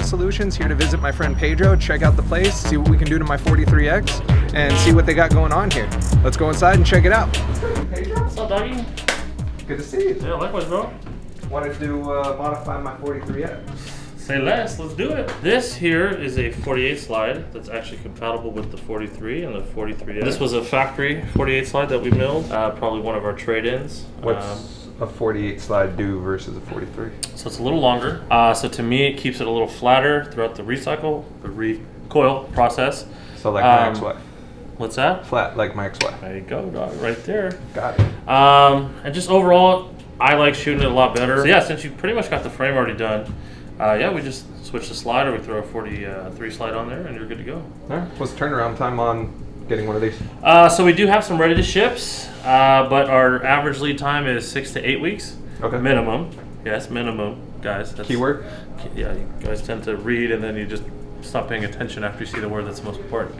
solutions. Here to visit my friend Pedro, check out the place, see what we can do to my 43X, and see what they got going on here. Let's go inside and check it out. Pedro? What's up, doggy? Good to see you. Yeah, likewise, bro. Wanted to modify my 43X. Say less, let's do it. This here is a 48 slide that's actually compatible with the 43 and the 43X. This was a factory 48 slide that we milled, probably one of our trade-ins. What's a 48 slide do versus a 43? So it's a little longer. So to me, it keeps it a little flatter throughout the recoil process. So like my ex-wife. What's that? Flat like my ex-wife. There you go, dog, right there. Got it. And just overall, I like shooting it a lot better. So yeah, since you pretty much got the frame already done, yeah, we just switch the slide, or we throw a 43 slide on there and you're good to go. All right. What's the turnaround time on getting one of these? So we do have some ready to ships, but our average lead time is 6 to 8 weeks. Okay. Minimum. Yes, minimum, guys. That's, keyword? Yeah, you guys tend to read and then you just stop paying attention after you see the word that's most important.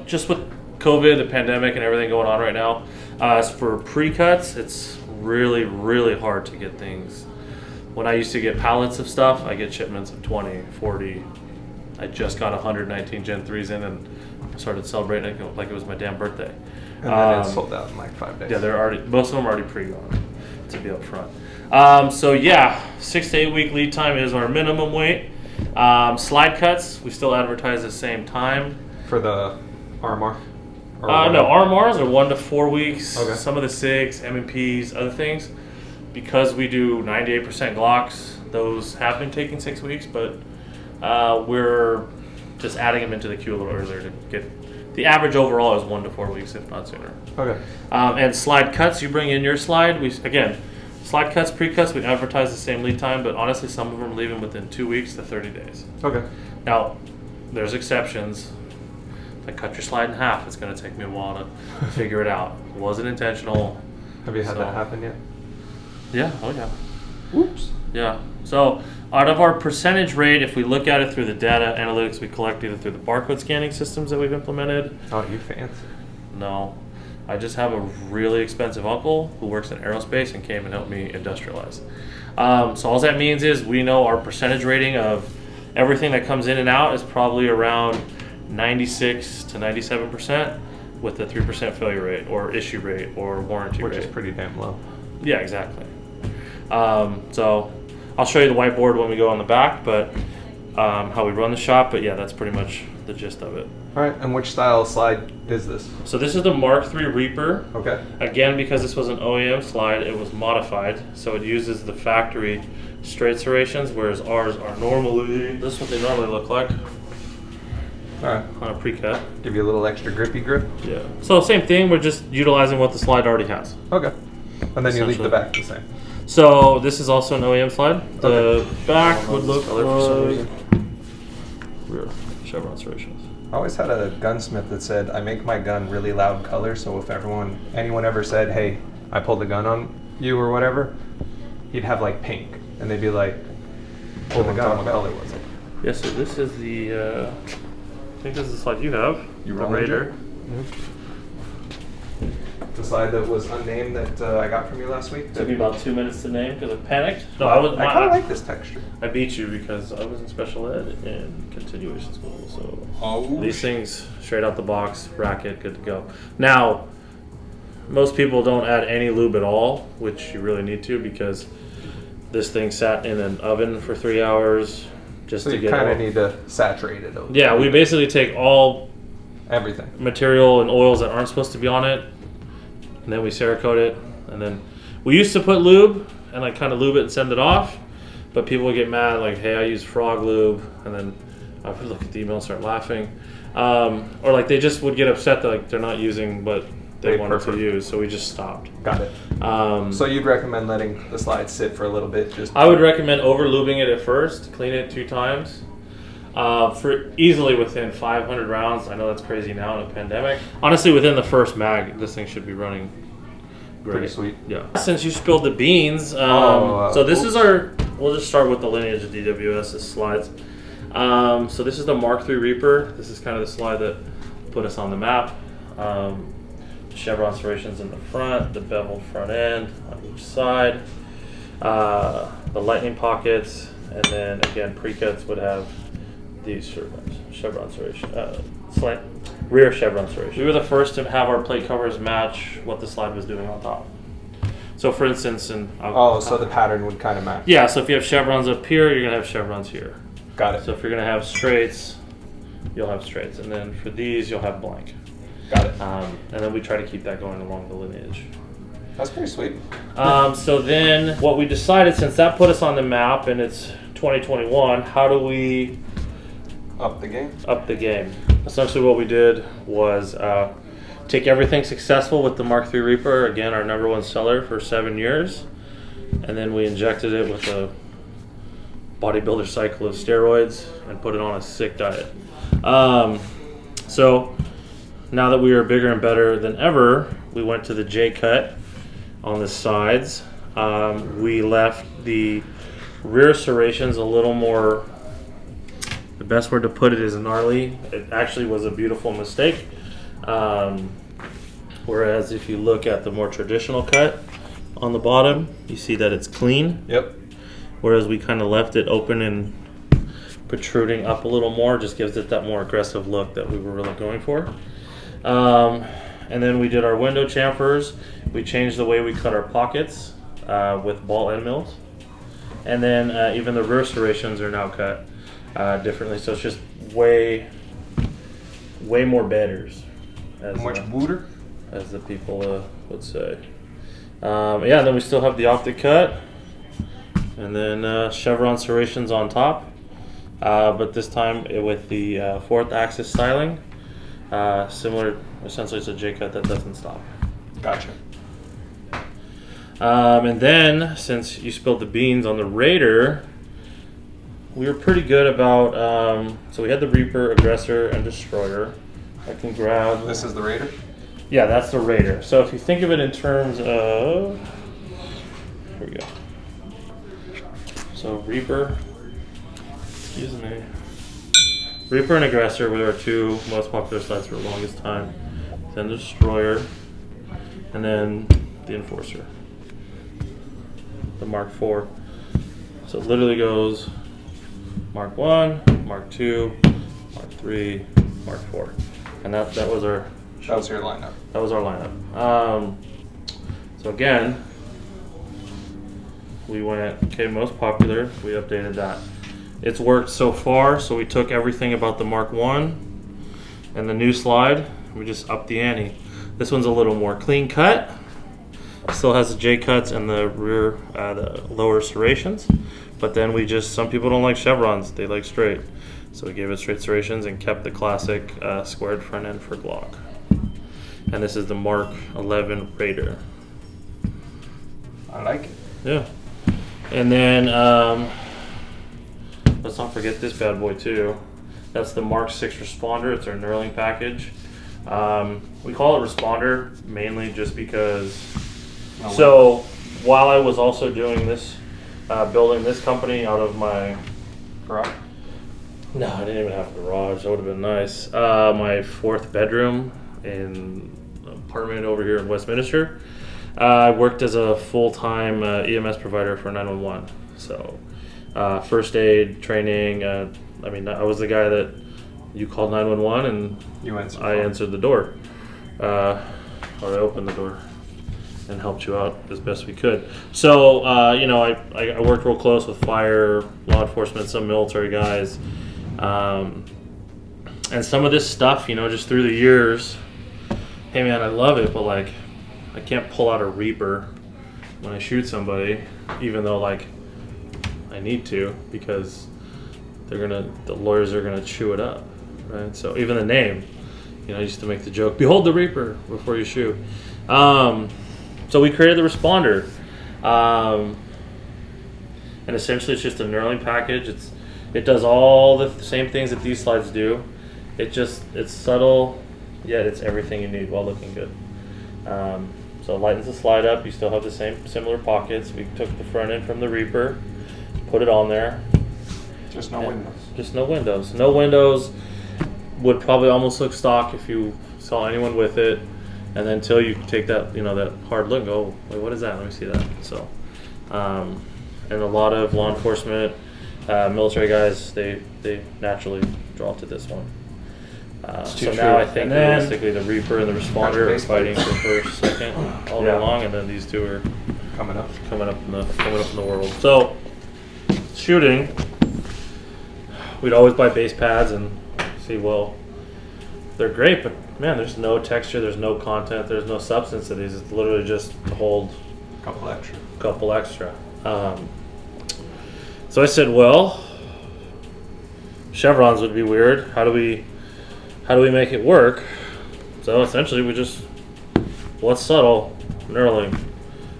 Just with COVID, the pandemic, and everything going on right now, as for pre-cuts, it's really, really hard to get things. When I used to get pallets of stuff, I get shipments of 20, 40. I just got 119 Gen 3s in and started celebrating it like it was my damn birthday. And then it's sold out in like 5 days. Yeah, they're already, most of them are already pre-gone, to be up front. So yeah, 6 to 8 week lead time is our minimum wait. Slide cuts, we still advertise the same time. For the RMR? No, RMRs are 1 to 4 weeks. Okay. Some of the 6, M&Ps, other things. Because we do 98% Glocks, those have been taking 6 weeks, but we're just adding them into the queue a little earlier to get, the average overall is 1 to 4 weeks, if not sooner. Okay. And slide cuts, you bring in your slide. Again, slide cuts, pre-cuts, we advertise the same lead time, but honestly, some of them are leaving within 2 weeks to 30 days. Okay. Now, there's exceptions. If I cut your slide in half, it's going to take me a while to figure it out. It wasn't intentional. Have you had that happen yet? Yeah, oh yeah. Whoops. Yeah, so out of our percentage rate, if we look at it through the data analytics we collect either through the barcode scanning systems that we've implemented. Oh, you fancy. No, I just have a really expensive uncle who works in aerospace and came and helped me industrialize. So all that means is we know our percentage rating of everything that comes in and out is probably around 96 to 97% with a 3% failure rate or issue rate or warranty rate. Which is pretty damn low. Yeah, exactly. So I'll show you the whiteboard when we go on the back, but how we run the shop, but yeah, that's pretty much the gist of it. All right, and which style slide is this? So this is the Mark III Reaper. Okay. Again, because this was an OEM slide, it was modified, so it uses the factory straight serrations, whereas ours are normally, this is what they normally look like. All right. On a pre-cut. Give you a little extra grippy grip? Yeah. So same thing, we're just utilizing what the slide already has. Okay. And then you leave the back the same. So this is also an OEM slide. The back would look like rear chevron serrations. I always had a gunsmith that said, I make my gun really loud color, so if anyone ever said, hey, I pulled a gun on you or whatever, he'd have like pink. And they'd be like, pull the gun, what color was it? Yeah, so this is the, I think this is the slide you have. You the Raider. The slide that was unnamed that I got from you last week? Took me about 2 minutes to name because I panicked. No, I kind of like this texture. I beat you because I was in special ed and continuation school, so these things straight out the box, racket, good to go. Now, most people don't add any lube at all, which you really need to because this thing sat in an oven for 3 hours just to get. So you kind of need to saturate it. Yeah, we basically take all everything material and oils that aren't supposed to be on it. And then we Cerakote it, and then we used to put lube and like kind of lube it and send it off, but people would get mad like, hey, I use frog lube, and then I would look at the email and start laughing, or like they just would get upset that like they're not using what they wanted to use, so we just stopped. Got it. So you'd recommend letting the slide sit for a little bit? I would recommend over lubing it at first, clean it 2 times. For easily within 500 rounds. I know that's crazy now in a pandemic. Honestly, within the first mag, this thing should be running great. Pretty sweet. Yeah. Since you spilled the beans, so this is our, we'll just start with the lineage of DWS's slides. So this is the Mark III Reaper. This is kind of the slide that put us on the map. Chevron serrations in the front, the beveled front end on each side, the lightning pockets, And then again, pre-cuts would have these chevron serration, rear chevron serration. We were the first to have our plate covers match what the slide was doing on top. So for instance, so the pattern would kind of match. Yeah, so if you have chevrons up here, you're gonna have chevrons here. Got it. So if you're gonna have straights, you'll have straights, and then for these, you'll have blank. Got it. And then we try to keep that going along the lineage. That's pretty sweet. So then what we decided, since that put us on the map and it's 2021, how do we Up the game? Up the game. Essentially what we did was take everything successful with the Mark III Reaper, again our #1 seller for 7 years, and then we injected it with a bodybuilder cycle of steroids and put it on a sick diet. So now that we are bigger and better than ever, we went to the J cut on the sides. We left the rear serrations a little more, the best word to put it is gnarly. It actually was a beautiful mistake. Whereas if you look at the more traditional cut on the bottom, you see that it's clean. Yep. Whereas we kind of left it open and protruding up a little more, just gives it that more aggressive look that we were really going for. And then we did our window chamfers. We changed the way we cut our pockets with ball end mills. And then even the rear serrations are now cut differently. So it's just way more betters. Much booter? As the people would say. Yeah, and then we still have the optic cut. And then chevron serrations on top. But this time with the 4th axis styling. Similar, essentially it's a J cut that doesn't stop. Gotcha. And then, since you spilled the beans on the Raider, we were pretty good about, so we had the Reaper, Aggressor, and Destroyer. I can grab... This is the Raider? Yeah, that's the Raider. So if you think of it in terms of... Here we go. So Reaper, excuse me. Reaper and Aggressor were our 2 most popular slides for the longest time. Then the Destroyer, and then the Enforcer. The Mark IV. So it literally goes Mark 1, Mark 2, Mark 3, Mark 4. And that was our... That was your lineup. That was our lineup. So again, we went, okay, most popular, we updated that. It's worked so far, so we took everything about the Mark 1 and the new slide, we just upped the ante. This one's a little more clean cut. Still has the J cuts and the rear, the lower serrations, but then we just, some people don't like chevrons, they like straight. So we gave it straight serrations and kept the classic squared front end for Glock. And this is the Mark 11 Raider. I like it. Yeah. And then, let's not forget this bad boy too. That's the Mark 6 Responder, it's our knurling package. We call it Responder mainly just because, so while I was also doing this, building this company out of my garage. No, I didn't even have a garage. That would have been nice. My 4th bedroom in an apartment over here in Westminster. I worked as a full-time EMS provider for 911. So first aid training. I mean, I was the guy that you called 911 and I answered the door, or I opened the door and helped you out as best we could. So you know, I worked real close with fire, law enforcement, some military guys. And some of this stuff, you know, just through the years, hey man, I love it, but like, I can't pull out a Reaper when I shoot somebody, even though like, I need to, because the lawyers are gonna chew it up, right? So even the name, you know, I used to make the joke, behold the Reaper before you shoot. So we created the Responder. And essentially it's just a knurling package. It does all the same things that these slides do. It's subtle, yet it's everything you need while looking good. So it lightens the slide up. You still have the same similar pockets. We took the front end from the Reaper, put it on there. Just no windows. Just no windows. No windows would probably almost look stock if you saw anyone with it. And then until you take that, you know, that hard look and go, wait, what is that? Let me see that. So, and a lot of law enforcement military guys, they naturally draw to this one. too So true. now I think And then- realistically the Reaper and the Responder are fighting for first, second all day Yeah. long, and then these two are Coming up. coming up in the world. So shooting, we'd always buy base pads and see, well, they're great, but man, there's no texture, there's no content, there's no substance to these. It's literally just to hold Couple extra. a couple extra. So I said, well, chevrons would be weird. How do we make it work? So essentially we just, what's subtle? Knurling.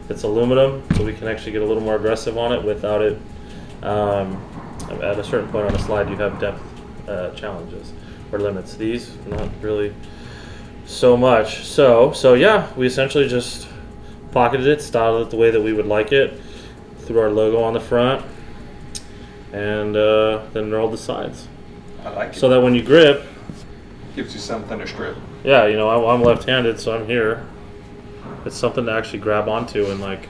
It's aluminum, so we can actually get a little more aggressive on it without it. At a certain point on the slide, you have depth challenges or limits. These, not really so much. So yeah, we essentially just pocketed it, styled it the way that we would like it, threw our logo on the front, and then knurled the sides. I like it. So that when you grip, Gives you something to strip. yeah, you know, I'm left-handed, so I'm here. It's something to actually grab onto, and like,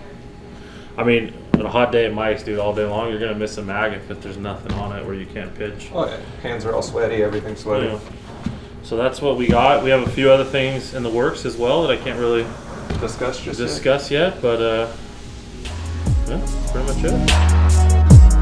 I mean, on a hot day at Mike's, dude, all day long, you're gonna miss a mag if there's nothing on it where you can't pitch. Oh yeah. Hands are all sweaty, everything's sweaty. Yeah. So that's what we got. We have a few other things in the works as well that I can't really Discuss yet, but yeah, that's pretty much it.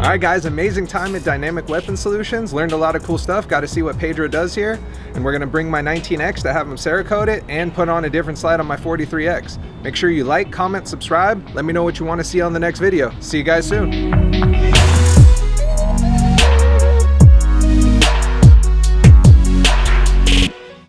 Alright guys, amazing time at Dynamic Weapon Solutions. Learned a lot of cool stuff. Got to see what Pedro does here. And we're going to bring my 19X to have him Cerakote it and put on a different slide on my 43X. Make sure you like, comment, subscribe. Let me know what you want to see on the next video. See you guys soon.